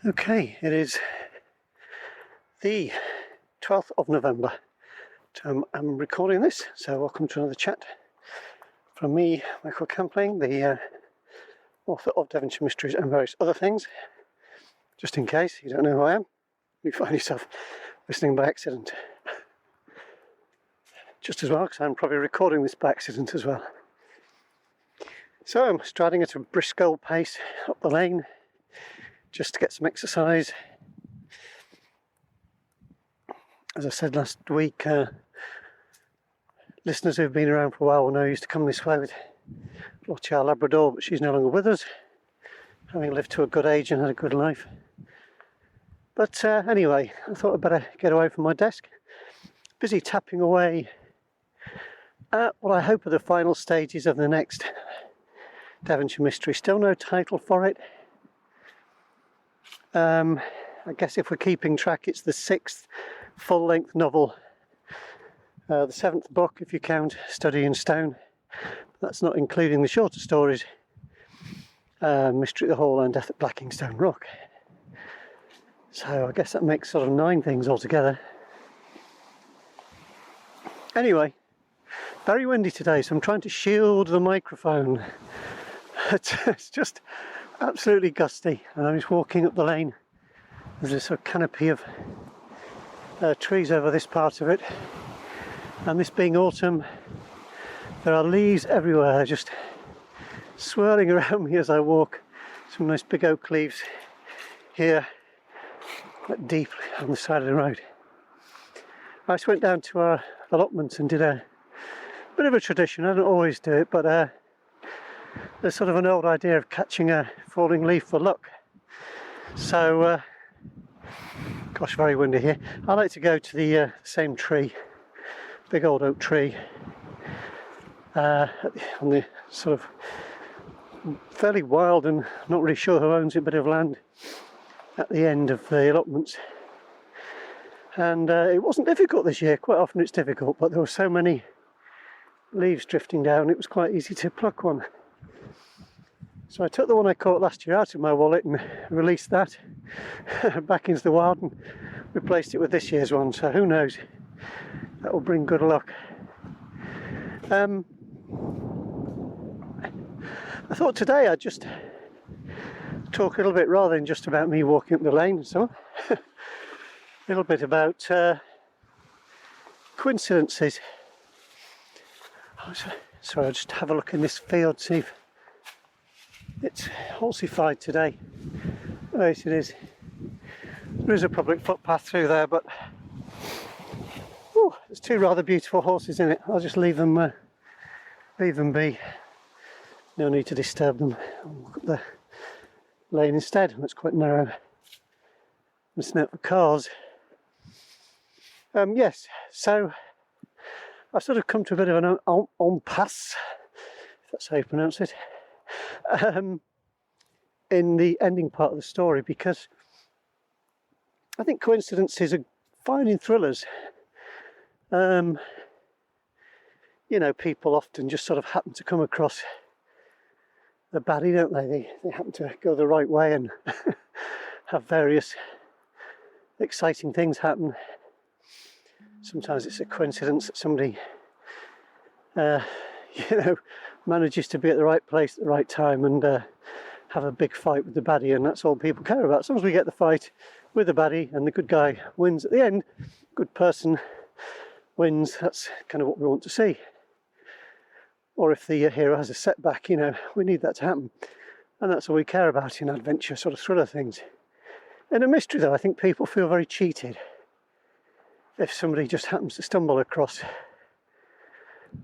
Okay, it is the 12th of November. I'm recording this, so welcome to another chat from me, Michael Campling, the author of Devonshire Mysteries and various other things. Just in case you don't know who I am, you find yourself listening by accident. Just as well, because I'm probably recording this by accident as well. So I'm striding at a brisk old pace up the lane, just to get some exercise. As I said last week, listeners who've been around for a while will know I used to come this way with Lottie, our Labrador, but she's no longer with us, having lived to a good age and had a good life. But anyway, I thought I'd better get away from my desk. Busy tapping away at what I hope are the final stages of the next Devonshire Mystery. Still no title for it. I guess if we're keeping track, it's the 6th full-length novel, the 7th book if you count Study in Stone. That's not including the shorter stories, Mystery at the Hall and Death at Blackingstone Rock. So I guess that makes sort of 9 things altogether. Anyway, very windy today, so I'm trying to shield the microphone. It's just absolutely gusty, and I'm just walking up the lane. There's a sort of canopy of trees over this part of it, and this being autumn, there are leaves everywhere just swirling around me as I walk. Some nice big oak leaves here, quite deep on the side of the road. I just went down to our allotments and did a bit of a tradition. I don't always do it, but there's sort of an old idea of catching a falling leaf for luck. So, gosh, very windy here. I like to go to the same tree, big old oak tree, on the sort of fairly wild and not really sure who owns it, bit of land at the end of the allotments. And it wasn't difficult this year. Quite often it's difficult, but there were so many leaves drifting down, it was quite easy to pluck one. So I took the one I caught last year out of my wallet and released that back into the wild and replaced it with this year's one, so who knows, that will bring good luck. I thought today I'd just talk a little bit, rather than just about me walking up the lane and so on, a little bit about coincidences. Sorry, I'll just have a look in this field, see if it's horseified today. Yes, it is. There is a public footpath through there, but there's 2 rather beautiful horses in it. I'll just leave them be. No need to disturb them. I'll walk up the lane instead. It's quite narrow. Missing out the cars. Yes, so I've sort of come to a bit of an impasse, if that's how you pronounce it, in the ending part of the story, because I think coincidences are fine in thrillers. You know, people often just sort of happen to come across the baddie, don't they? They happen to go the right way and have various exciting things happen. Sometimes it's a coincidence that somebody manages to be at the right place at the right time and have a big fight with the baddie, and that's all people care about. As long as we get the fight with the baddie and the good guy wins at the end, good person wins, that's kind of what we want to see. Or if the hero has a setback, we need that to happen, and that's all we care about in adventure sort of thriller things. In a mystery though, I think people feel very cheated if somebody just happens to stumble across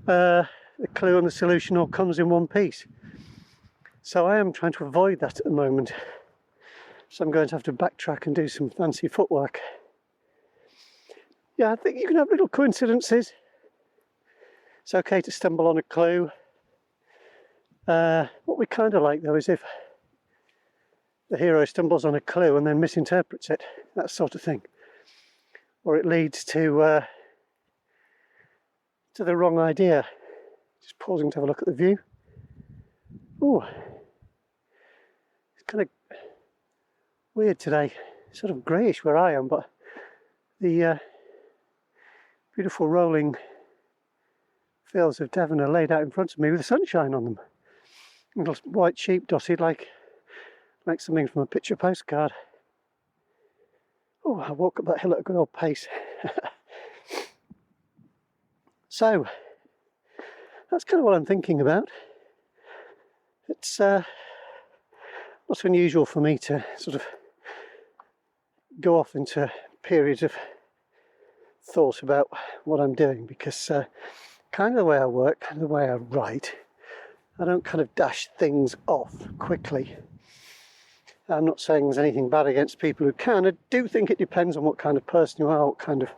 the clue and the solution all comes in one piece. So I am trying to avoid that at the moment. So I'm going to have to backtrack and do some fancy footwork. Yeah, I think you can have little coincidences. It's okay to stumble on a clue. What we kind of like though is if the hero stumbles on a clue and then misinterprets it, that sort of thing. Or it leads to the wrong idea. Just pausing to have a look at the view. Ooh, it's kind of weird today, sort of greyish where I am, but the beautiful rolling fields of Devon are laid out in front of me with the sunshine on them. Little white sheep dotted like something from a picture postcard. Oh, I walk up that hill at a good old pace. So, that's kind of what I'm thinking about. It's not unusual for me to sort of go off into periods of thought about what I'm doing, because kind of the way I work, kind of the way I write, I don't kind of dash things off quickly. I'm not saying there's anything bad against people who can. I do think it depends on what kind of person you are, what kind of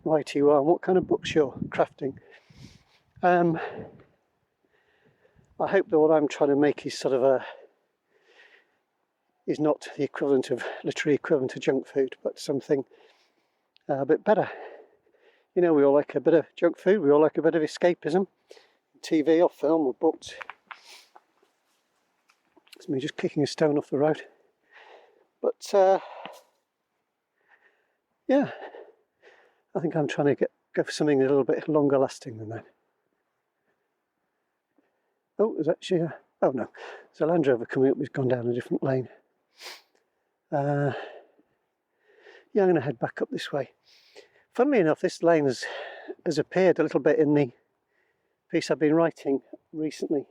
writer you are, and what kind of books you're crafting. I hope that what I'm trying to make is sort of is not the equivalent of, literary equivalent to junk food, but something a bit better. You know, we all like a bit of junk food, we all like a bit of escapism, TV or film or books. It's me just kicking a stone off the road. But yeah, I think I'm trying to go for something a little bit longer lasting than that. Oh, there's actually oh no, there's a Land Rover coming up, he's gone down a different lane. Yeah, I'm going to head back up this way. Funnily enough, this lane has appeared a little bit in the piece I've been writing recently,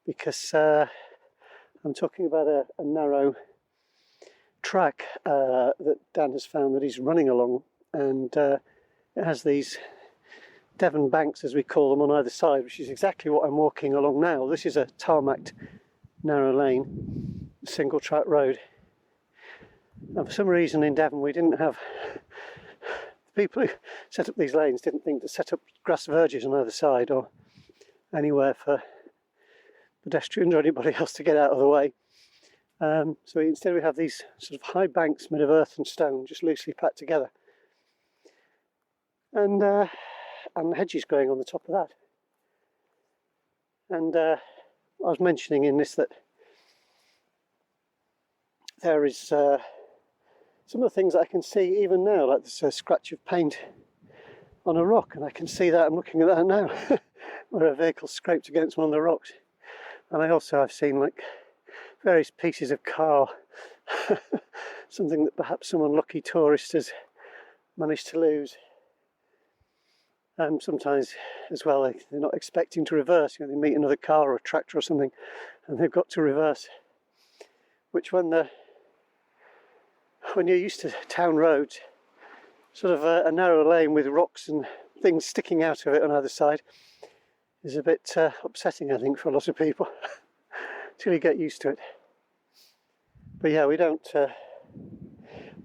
because I'm talking about a narrow track that Dan has found that he's running along, and it has these Devon banks, as we call them, on either side, which is exactly what I'm walking along now. This is a tarmacked narrow lane, single track road. And for some reason in Devon we didn't have, the people who set up these lanes didn't think to set up grass verges on either side or anywhere for pedestrians or anybody else to get out of the way. So instead we have these sort of high banks made of earth and stone, just loosely packed together. And hedges growing on the top of that. And I was mentioning in this that there is some of the things that I can see even now, like this scratch of paint on a rock, and I can see that, I'm looking at that now, where a vehicle scraped against one of the rocks. And I've seen like various pieces of car, something that perhaps some unlucky tourist has managed to lose. Sometimes as well, they're not expecting to reverse. You know, they meet another car or a tractor or something, and they've got to reverse. Which, when you're used to town roads, sort of a narrow lane with rocks and things sticking out of it on either side, is a bit upsetting, I think, for a lot of people, till you get used to it. But yeah, we don't.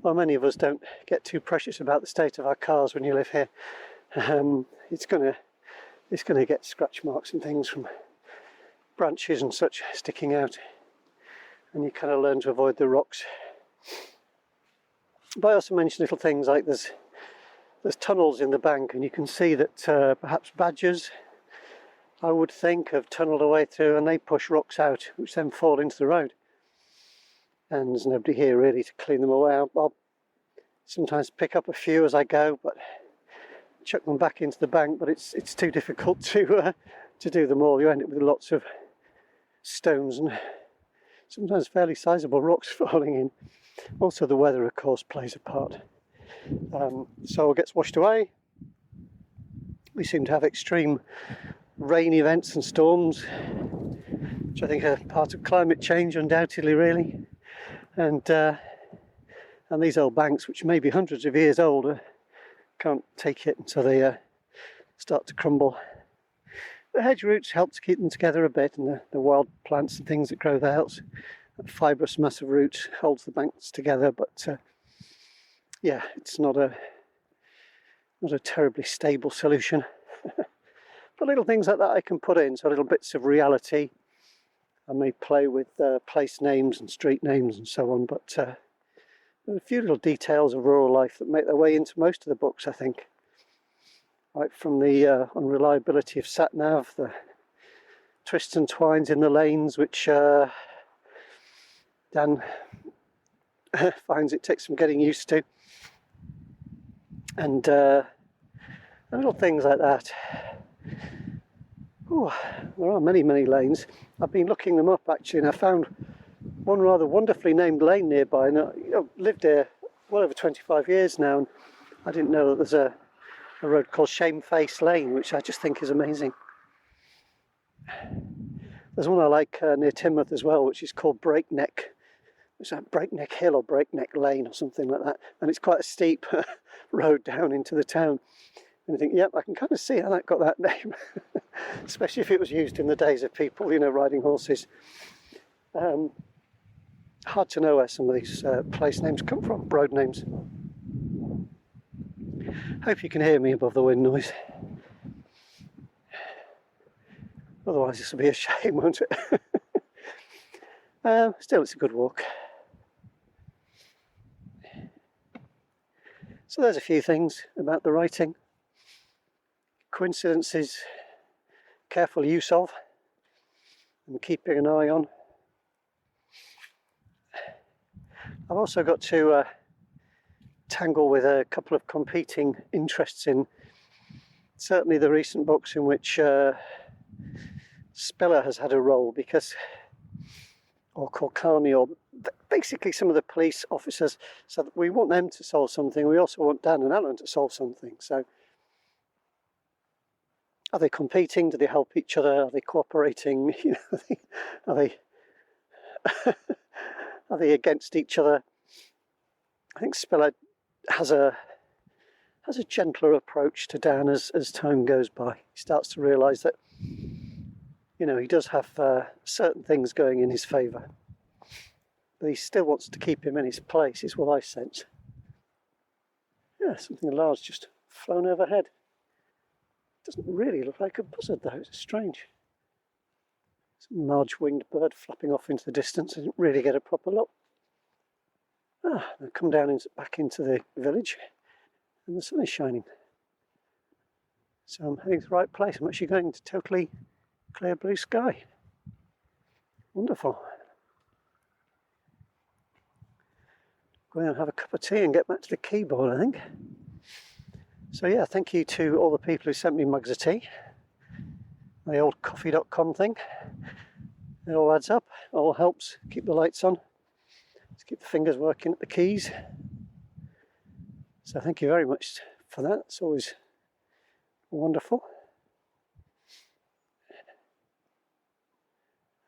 Well, many of us don't get too precious about the state of our cars when you live here. It's gonna get scratch marks and things from branches and such sticking out, and you kind of learn to avoid the rocks. But I also mentioned little things like there's tunnels in the bank, and you can see that perhaps badgers, I would think, have tunnelled away through, and they push rocks out which then fall into the road, and there's nobody here really to clean them away. I'll sometimes pick up a few as I go, but chuck them back into the bank, but it's too difficult to do them all. You end up with lots of stones and sometimes fairly sizable rocks falling in. Also the weather, of course, plays a part. Soil gets washed away. We seem to have extreme rain events and storms, which I think are part of climate change, undoubtedly, really. And these old banks, which may be hundreds of years old, can't take it, and so they start to crumble. The hedge roots help to keep them together a bit, and the wild plants and things that grow there helps. That fibrous mass of roots holds the banks together, but yeah, it's not a terribly stable solution. But little things like that I can put in, so little bits of reality. I may play with place names and street names and so on, but there are a few little details of rural life that make their way into most of the books, I think. Right from the unreliability of sat-nav, the twists and twines in the lanes, which Dan finds it takes some getting used to. And little things like that. Oh, there are many, many lanes. I've been looking them up actually, and I found one rather wonderfully named lane nearby. And I've lived here well over 25 years now, and I didn't know that there's a road called Shamefaced Lane, which I just think is amazing. There's one I like near Teignmouth as well, which is called Breakneck. It's like Breakneck Hill or Breakneck Lane or something like that, and it's quite a steep road down into the town. And I think, yep, I can kind of see how that got that name, especially if it was used in the days of people, you know, riding horses. Hard to know where some of these place names come from, road names. Hope you can hear me above the wind noise. Otherwise this will be a shame, won't it? Still, it's a good walk. So there's a few things about the writing. Coincidences, careful use of, and keeping an eye on. I've also got to tangle with a couple of competing interests in certainly the recent books in which Spiller has had a role, because, or Korkani, or basically some of the police officers, so that we want them to solve something, we also want Dan and Alan to solve something. So are they competing? Do they help each other? Are they cooperating? You know, are they against each other? I think Spiller has a gentler approach to Dan as time goes by. He starts to realise that, you know, he does have certain things going in his favour, but he still wants to keep him in his place, is what I sense. Yeah, something large just flown overhead. Doesn't really look like a buzzard though, it's strange. Some large-winged bird flapping off into the distance. I didn't really get a proper look. I've come down back into the village, and the sun is shining. So I'm heading to the right place. I'm actually going to totally clear blue sky. Wonderful. Go and have a cup of tea and get back to the keyboard, I think. So yeah, thank you to all the people who sent me mugs of tea. The old coffee.com thing. It all adds up, it all helps keep the lights on. Let's keep the fingers working at the keys. So thank you very much for that. It's always wonderful.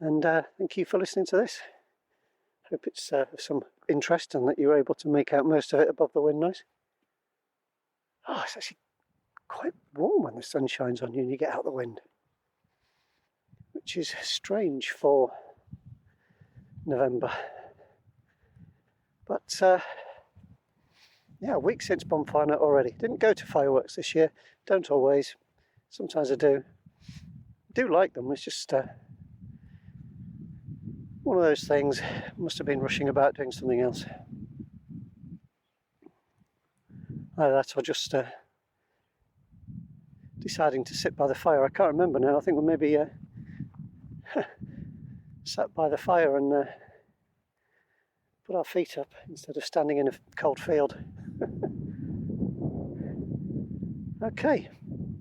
And thank you for listening to this. Hope it's of some interest and that you're able to make out most of it above the wind noise. Oh, it's actually quite warm when the sun shines on you and you get out the wind, which is strange for November. But yeah, a week since Bonfire Night already. Didn't go to fireworks this year. Don't always. Sometimes I do. Do like them. It's just one of those things. Must have been rushing about doing something else. Either that or just deciding to sit by the fire. I can't remember now. I think we maybe sat by the fire and put our feet up instead of standing in a cold field. Okay,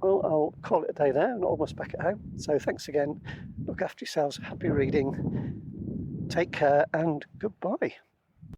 well, I'll call it a day there. I'm almost back at home. So thanks again. Look after yourselves. Happy reading. Take care and goodbye.